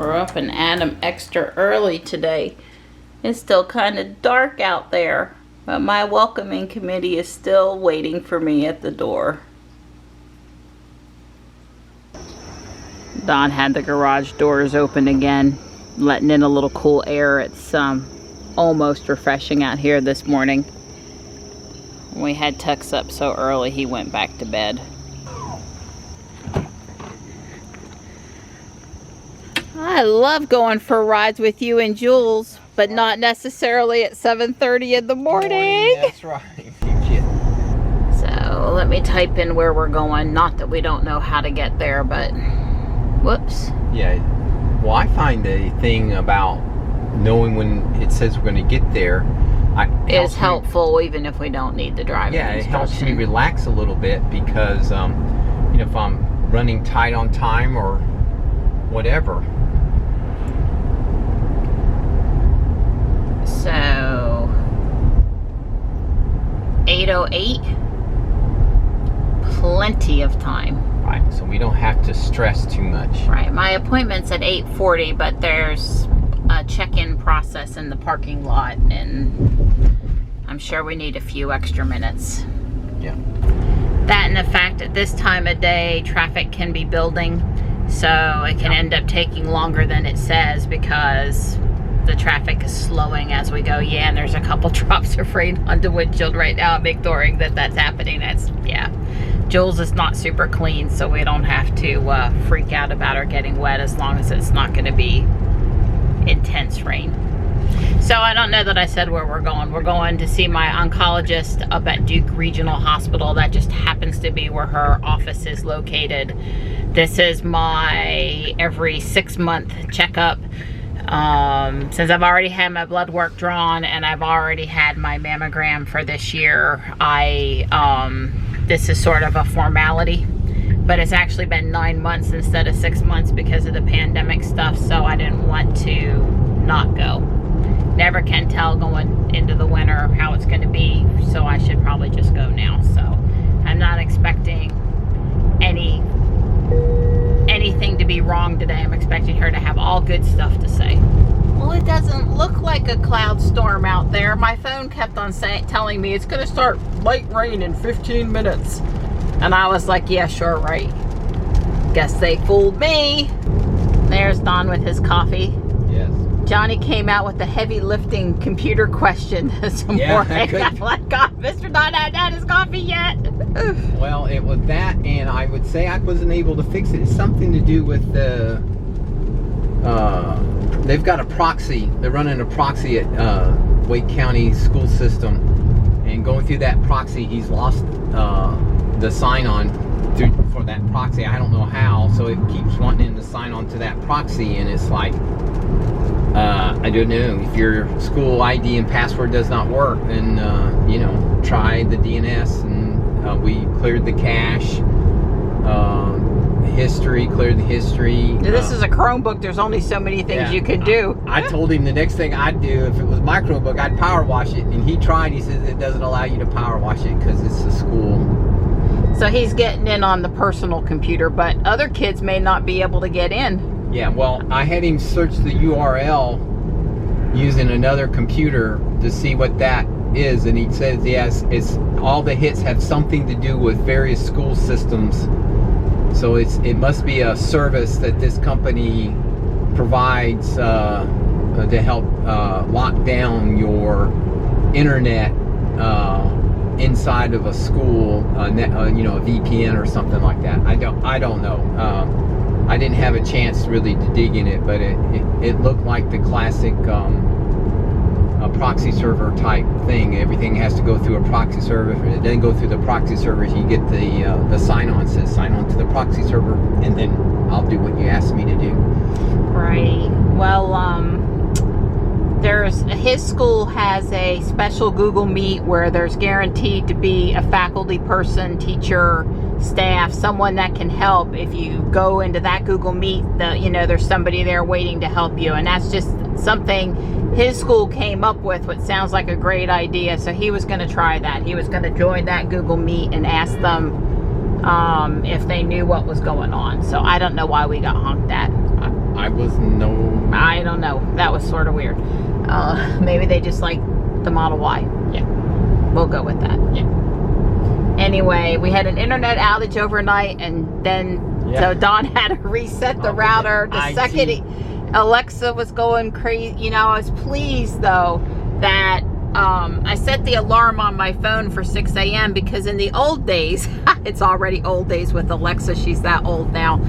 We're up and at 'em extra early today. It's still kind of dark out there, but my welcoming committee is still waiting for me at the door. Don had the garage doors open again, letting in a little cool air. It's almost refreshing out here this morning. When we had Tux up so early, he went back to bed. I love going for rides with you and Jules, but not necessarily at 7:30 in the morning. That's right. You kid. So let me type in where we're going. Not that we don't know how to get there, but whoops. Yeah. Well, I find the thing about knowing when it says we're going to get there is helpful, even if we don't need the driving instruction. It helps me instruction. relax a little bit because, you know, if I'm running tight on time or whatever. So 8:08, plenty of time. Right, so we don't have to stress too much. Right, my appointment's at 8:40, but there's a check-in process in the parking lot, and I'm sure we need a few extra minutes. Yeah. That and the fact that this time of day traffic can be building, so it can end up taking longer than it says because the traffic is slowing as we go. Yeah, and there's a couple drops of rain on the windshield right now. I'm ignoring that that's happening. That's, yeah. Jules is not super clean, so we don't have to freak out about her getting wet as long as it's not going to be intense rain. So I don't know that I said where we're going. We're going to see my oncologist up at Duke Regional Hospital. That just happens to be where her office is located. This is my every 6-month checkup. Since I've already had my blood work drawn and I've already had my mammogram for this year, this is sort of a formality, but it's actually been 9 months instead of 6 months because of the pandemic stuff, so I didn't want to not go. Never can tell going into the winter how it's going to be, so I should probably just go now. So I'm not expecting anything to be wrong today. I'm expecting her to have all good stuff to say. Well, it doesn't look like a cloud storm out there. My phone kept on telling me it's going to start light rain in 15 minutes. And I was like, yeah, sure, right. Guess they fooled me. There's Don with his coffee. Yes. Johnny came out with the heavy lifting computer question this morning. I'm like, God, Mr. Don hadn't had his coffee yet. Well, it was that, and I would say I wasn't able to fix it. It's something to do with the, they've got a proxy. They're running a proxy at Wake County school system, and going through that proxy, he's lost the sign-on for that proxy. I don't know how, so it keeps wanting him to sign on to that proxy, and it's like, I don't know, if your school ID and password does not work, then, you know, try the DNS, and we cleared the cache, cleared the history. This is a Chromebook. There's only so many things you could do. I told him the next thing I'd do, if it was my Chromebook, I'd power wash it, and he tried. He says it doesn't allow you to power wash it because it's a school. So he's getting in on the personal computer, but other kids may not be able to get in. Yeah, well, I had him search the URL using another computer to see what that is, and he says, yes, it's all the hits have something to do with various school systems. So it must be a service that this company provides to help lock down your internet inside of a school, you know, a VPN or something like that. I don't know. I didn't have a chance really to dig in it, but it looked like the classic proxy server type thing. Everything has to go through a proxy server. If it doesn't go through the proxy server, you get the sign-on, says sign on to the proxy server, and then I'll do what you asked me to do. Right. Well, his school has a special Google Meet where there's guaranteed to be a faculty person, teacher, staff, someone that can help. If you go into that Google Meet, you know, there's somebody there waiting to help you, and that's just something his school came up with, what sounds like a great idea. So he was going to try that. He was going to join that Google Meet and ask them if they knew what was going on. So I don't know why we got honked at. I don't know. That was sort of weird. Maybe they just like the Model Y. Yeah. We'll go with that. Yeah. Anyway, we had an internet outage overnight, and then so Don had to reset the router. The second Alexa was going crazy. You know, I was pleased though that I set the alarm on my phone for 6 a.m. because in the old days, it's already old days with Alexa, she's that old now.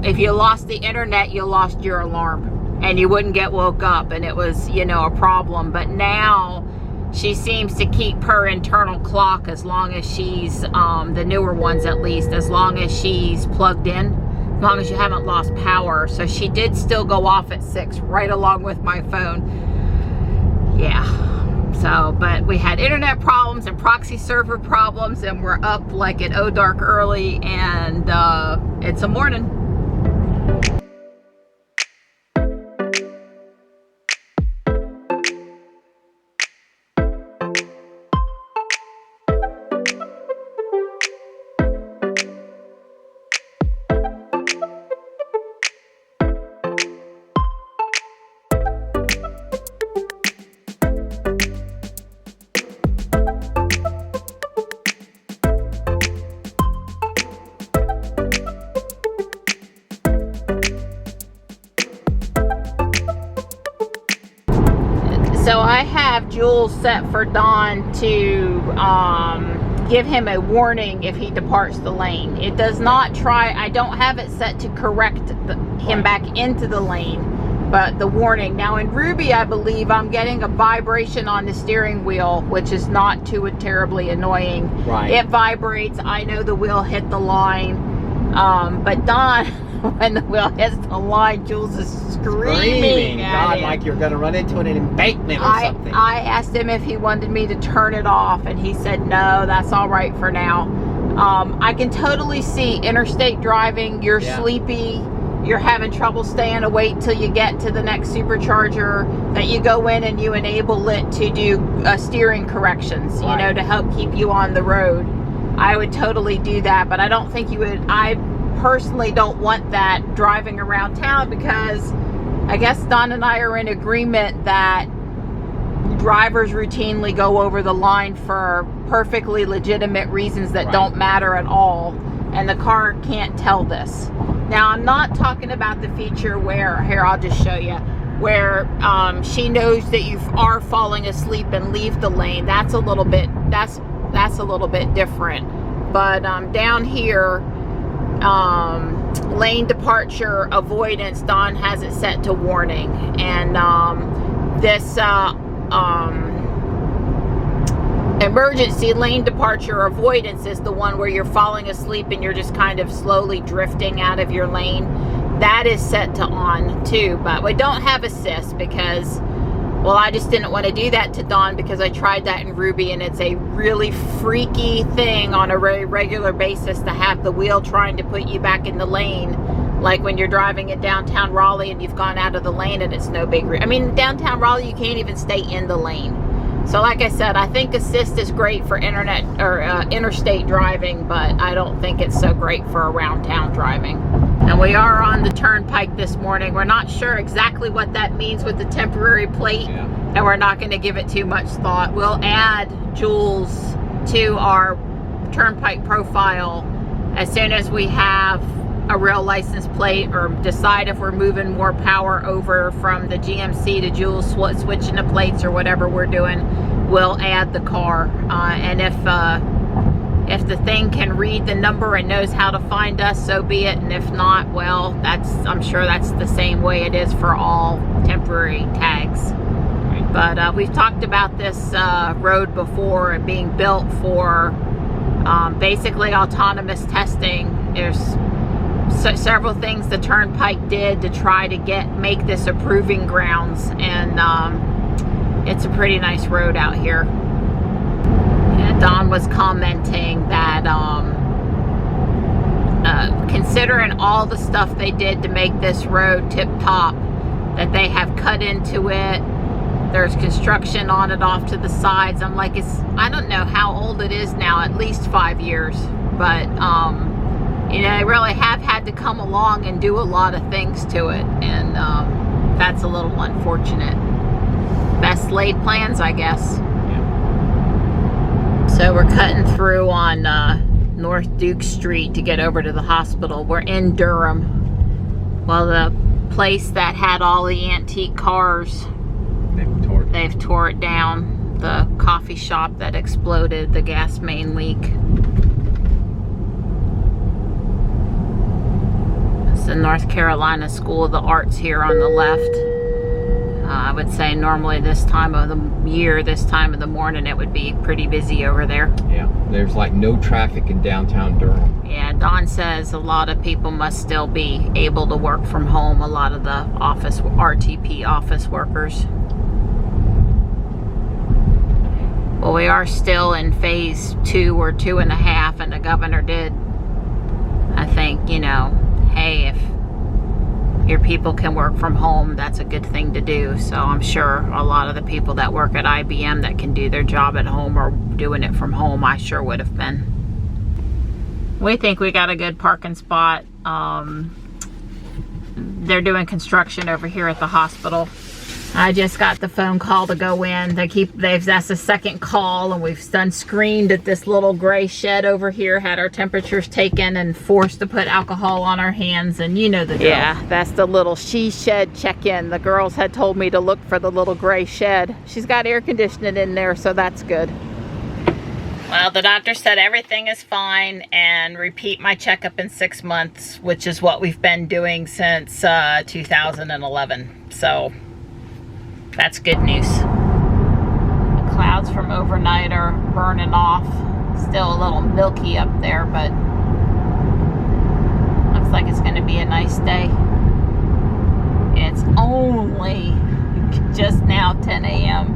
If you lost the internet, you lost your alarm and you wouldn't get woke up, and it was, you know, a problem. But now she seems to keep her internal clock as long as she's, the newer ones at least, as long as she's plugged in, as long as you haven't lost power. So she did still go off at 6, right along with my phone. Yeah. So, but we had internet problems and proxy server problems, and we're up like at dark early, and it's a morning. So I have Jules set for Don to give him a warning if he departs the lane. It does not try, I don't have it set to correct him back into the lane, but the warning. Now in Ruby, I believe I'm getting a vibration on the steering wheel, which is not too terribly annoying. Right. It vibrates, I know the wheel hit the line, but Don, when the wheel hits the line, Jules is screaming at God, him. like you're going to run into an embankment or something. I asked him if he wanted me to turn it off, and he said, no, that's all right for now. I can totally see interstate driving, you're sleepy, you're having trouble staying awake till you get to the next supercharger, that you go in and you enable it to do steering corrections, you know, to help keep you on the road. I would totally do that, but I don't think you would. I personally don't want that driving around town, because I guess Don and I are in agreement that drivers routinely go over the line for perfectly legitimate reasons that don't matter at all, and the car can't tell this. Now, I'm not talking about the feature where, here, I'll just show you, where she knows that you are falling asleep and leave the lane. That's a little bit, that's a little bit different. But down here, lane departure avoidance, Don has it set to warning, and this emergency lane departure avoidance is the one where you're falling asleep and you're just kind of slowly drifting out of your lane. That is set to on too, but we don't have assist because, well, I just didn't want to do that to Don, because I tried that in Ruby, and it's a really freaky thing on a very regular basis to have the wheel trying to put you back in the lane. Like when you're driving in downtown Raleigh and you've gone out of the lane and it's no big, I mean, downtown Raleigh, you can't even stay in the lane. So like I said, I think assist is great for internet or interstate driving, but I don't think it's so great for around town driving. And we are on the turnpike this morning. We're not sure exactly what that means with the temporary plate, and we're not going to give it too much thought. We'll add Jules to our turnpike profile as soon as we have a real license plate, or decide if we're moving more power over from the GMC to Jules, switching the plates or whatever we're doing. We'll add the car, and if the thing can read the number and knows how to find us, so be it. And if not, well, I'm sure that's the same way it is for all temporary tags. But we've talked about this road before, and being built for basically autonomous testing. There's several things the turnpike did to try to make this a proving grounds, and it's a pretty nice road out here. And Don was commenting that considering all the stuff they did to make this road tip top, that they have cut into it, there's construction on it off to the sides. I'm like, I don't know how old it is now, at least 5 years, but You know, they really have had to come along and do a lot of things to it, and that's a little unfortunate. Best laid plans, I guess. Yeah. So we're cutting through on North Duke Street to get over to the hospital. We're in Durham. Well, the place that had all the antique cars, they've tore it down. The coffee shop that exploded, the gas main leak. It's the North Carolina School of the Arts here on the left. I would say normally this time of the year, this time of the morning, it would be pretty busy over there. Yeah, there's like no traffic in downtown Durham. Yeah, Don says a lot of people must still be able to work from home, a lot of the office, RTP office workers. Well, we are still in phase 2 or 2.5, and the governor did, I think, you know, hey, if your people can work from home, that's a good thing to do. So I'm sure a lot of the people that work at IBM that can do their job at home are doing it from home. I sure would have been. We think we got a good parking spot. They're doing construction over here at the hospital. I just got the phone call to go in. That's the second call, and we've done screened at this little gray shed over here, had our temperatures taken and forced to put alcohol on our hands, and you know the drill. Yeah, that's the little she shed check-in. The girls had told me to look for the little gray shed. She's got air conditioning in there, so that's good. Well, the doctor said everything is fine and repeat my checkup in 6 months, which is what we've been doing since 2011. So that's good news. The clouds from overnight are burning off. Still a little milky up there, but looks like it's going to be a nice day. It's only just now 10 a.m.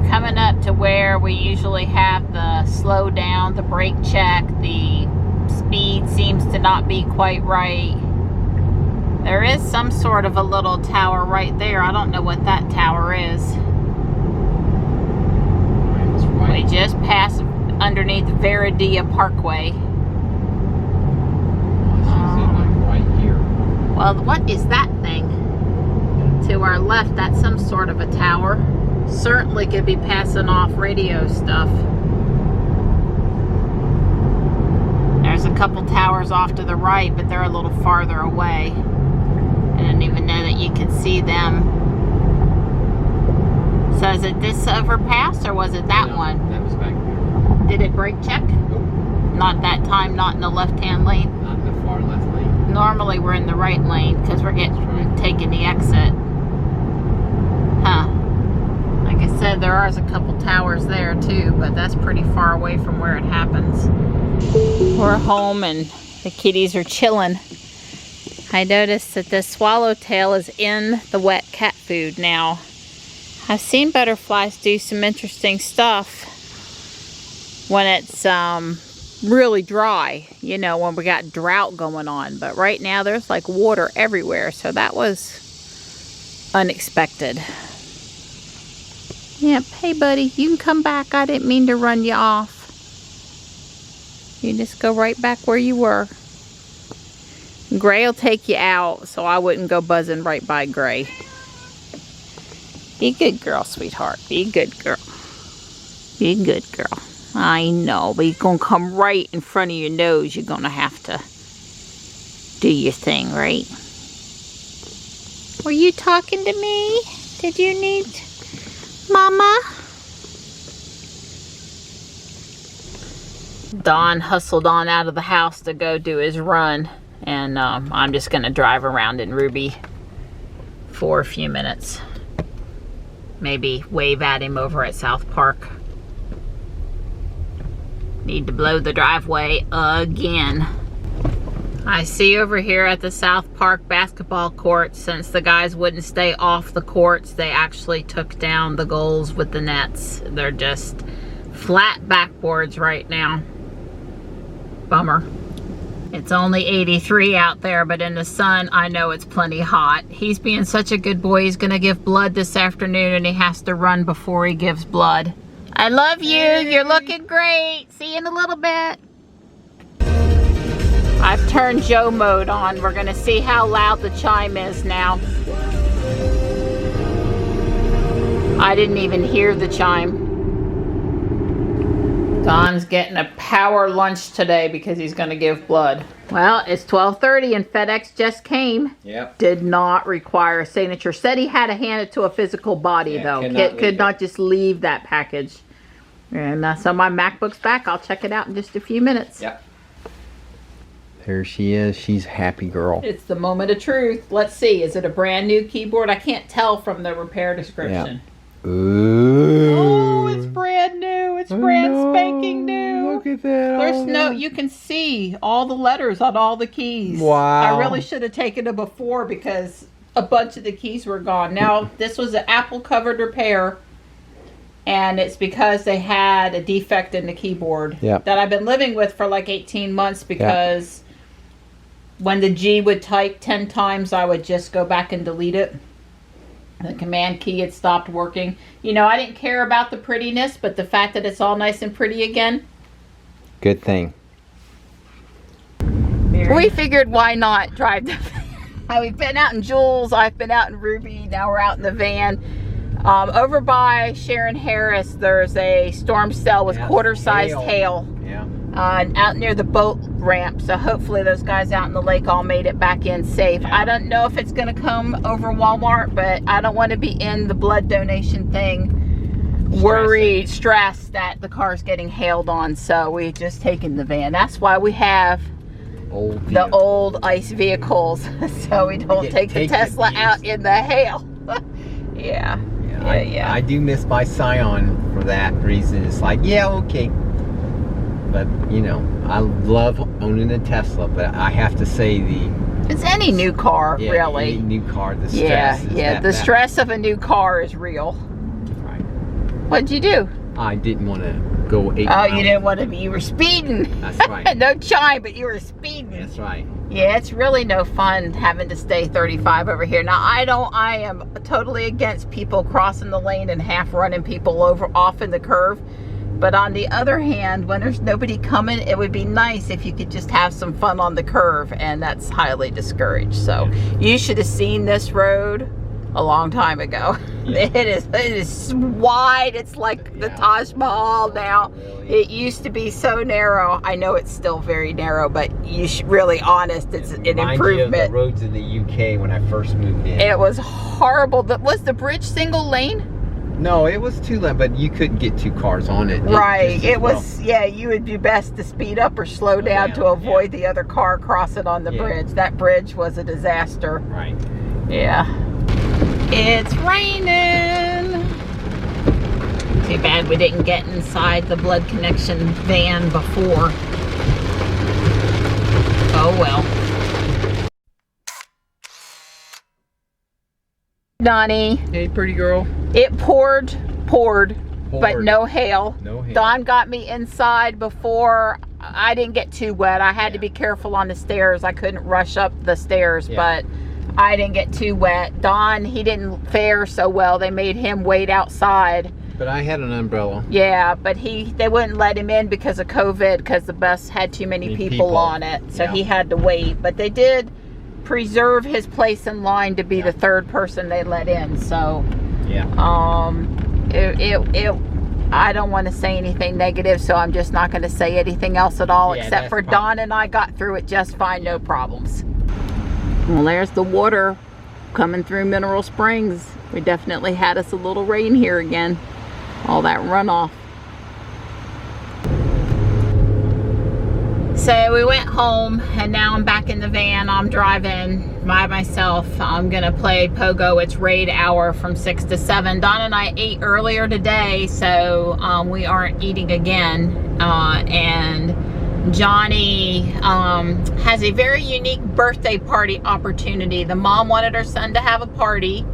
Coming up to where we usually have the slow down, the brake check. The speed seems to not be quite right. There is some sort of a little tower right there. I don't know what that tower is. We just passed underneath Veridia Parkway. Right here. Well, what is that thing? To our left, that's some sort of a tower. Certainly could be passing off radio stuff. There's a couple towers off to the right, but they're a little farther away. I didn't even know that you could see them. So is it this overpass or was it that one? That was back there. Did it brake check? Nope. Not that time, not in the left-hand lane? Not in the far left lane. Normally we're in the right lane because we're taking the exit. Huh. Like I said, there are a couple towers there too, but that's pretty far away from where it happens. We're home and the kitties are chilling. I noticed that the swallowtail is in the wet cat food now. I've seen butterflies do some interesting stuff when it's really dry, you know, when we got drought going on. But right now there's like water everywhere, so that was unexpected. Yep, hey buddy, you can come back. I didn't mean to run you off. You just go right back where you were. Gray will take you out, so I wouldn't go buzzing right by Gray. Be a good girl, sweetheart. Be a good girl. Be a good girl. I know, but he's going to come right in front of your nose. You're going to have to do your thing, right? Were you talking to me? Did you need Mama? Don hustled on out of the house to go do his run, and I'm just going to drive around in Ruby for a few minutes. Maybe wave at him over at South Park. Need to blow the driveway again. I see over here at the South Park basketball court, since the guys wouldn't stay off the courts, they actually took down the goals with the nets. They're just flat backboards right now. Bummer. It's only 83 out there, but in the sun, I know it's plenty hot. He's being such a good boy. He's gonna give blood this afternoon, and he has to run before he gives blood. I love you. You're looking great. See you in a little bit. I've turned Joe mode on. We're gonna see how loud the chime is now. I didn't even hear the chime. Don's getting a power lunch today because he's gonna give blood. Well, it's 12:30 and FedEx just came. Yep. Did not require a signature. Said he had to hand it to a physical body though. Could not just leave that package. And so my MacBook's back. I'll check it out in just a few minutes. Yep. There she is. She's a happy girl. It's the moment of truth. Let's see. Is it a brand new keyboard? I can't tell from the repair description. Yeah. Ooh. Oh, it's brand new. It's brand spanking new. Look at that. There's no, you can see all the letters on all the keys. Wow. I really should have taken it before because a bunch of the keys were gone. Now, this was an Apple covered repair. And it's because they had a defect in the keyboard that I've been living with for like 18 months because when the G would type 10 times, I would just go back and delete it. The command key had stopped working. You know, I didn't care about the prettiness, but the fact that it's all nice and pretty again. Good thing. We figured why not drive the van. We've been out in Jules, I've been out in Ruby, now we're out in the van. Over by Sharon Harris, there's a storm cell with quarter-sized hail. Yeah. Out near the boat ramp, so hopefully those guys out in the lake all made it back in safe. I don't know if it's going to come over Walmart, but I don't want to be in the blood donation thing worried, stressed that the car's getting hailed on, so we've just taken the van. That's why we have the old ICE vehicles, so we don't take the Tesla out in the hail. Yeah. I do miss my Scion for that reason. It's like, yeah, okay. But, you know, I love owning a Tesla, but I have to say it's any new car, really. Any new car, the stress is the stress of a new car is real. Right. What'd you do? I didn't want to go 8 miles. Oh, you didn't want to be, you were speeding. That's right. No chime, but you were speeding. That's right. Yeah, it's really no fun having to stay 35 over here. Now, I am totally against people crossing the lane and half running people off in the curve. But on the other hand, when there's nobody coming, it would be nice if you could just have some fun on the curve, and that's highly discouraged. So you should have seen this road a long time ago. It is wide. It's like the Taj Mahal now. It used to be so narrow. I know it's still very narrow, but you should really honest, it's an improvement. You of the roads in the UK when I first moved in. It was horrible. Was the bridge single lane? No, it was 2 lane, but you couldn't get 2 cars on it. Right. It was, you would do best to speed up or slow down to avoid the other car crossing on the bridge. That bridge was a disaster. Right. Yeah. It's raining. Too bad we didn't get inside the blood connection van before. Oh well. Donnie. Hey, pretty girl. It poured, but no hail. No hail. Don got me inside before. I didn't get too wet. I had to be careful on the stairs. I couldn't rush up the stairs, but I didn't get too wet. Don, he didn't fare so well. They made him wait outside. But I had an umbrella. Yeah, but they wouldn't let him in because of COVID, because the bus had too many people on it. So he had to wait. But they did preserve his place in line to be the third person they let in. So I don't want to say anything negative, so I'm just not going to say anything else at all, except for Don and I got through it just fine, no problems. Well, there's the water coming through Mineral Springs. We definitely had us a little rain here again. All that runoff. So we went home, and now I'm back in the van. I'm driving by myself. I'm gonna play Pogo. It's raid hour from 6 to 7. Don and I ate earlier today, so we aren't eating again. And Johnny has a very unique birthday party opportunity. The mom wanted her son to have a party,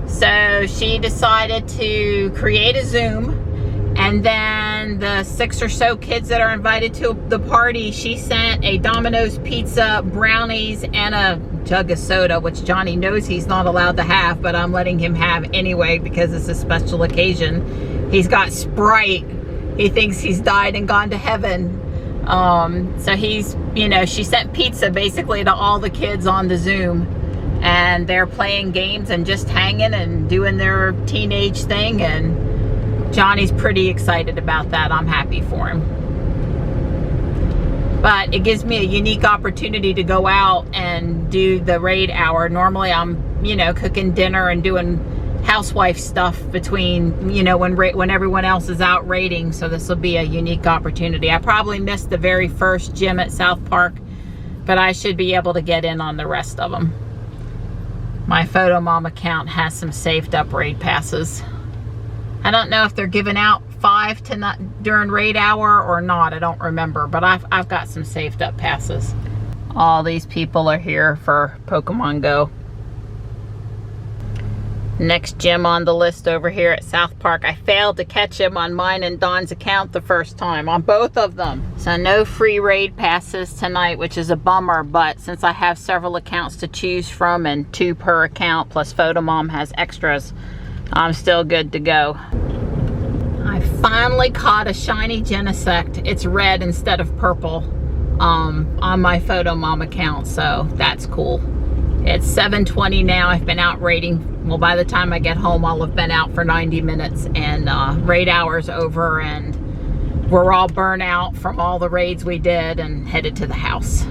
so she decided to create a Zoom, and then the 6 or so kids that are invited to the party, she sent a Domino's pizza, brownies, and a jug of soda, which Johnny knows he's not allowed to have, but I'm letting him have anyway because it's a special occasion. He's got Sprite. He thinks he's died and gone to heaven. So he's, you know, she sent pizza basically to all the kids on the Zoom, and they're playing games and just hanging and doing their teenage thing, and Johnny's pretty excited about that. I'm happy for him. But it gives me a unique opportunity to go out and do the raid hour. Normally I'm, you know, cooking dinner and doing housewife stuff between, you know, when everyone else is out raiding. So this will be a unique opportunity. I probably missed the very first gym at South Park, but I should be able to get in on the rest of them. My PhotoMom account has some saved up raid passes. I don't know if they're giving out 5 during raid hour or not. I don't remember, but I've got some saved up passes. All these people are here for Pokemon Go. Next gym on the list over here at South Park. I failed to catch him on mine and Don's account the first time, on both of them. So no free raid passes tonight, which is a bummer, but since I have several accounts to choose from and 2 per account, plus PhotoMom has extras, I'm still good to go. I finally caught a shiny Genesect. It's red instead of purple on my PhotoMom account, so that's cool. It's 7:20 now. I've been out raiding. Well, by the time I get home, I'll have been out for 90 minutes, and raid hour's over, and we're all burnt out from all the raids we did and headed to the house.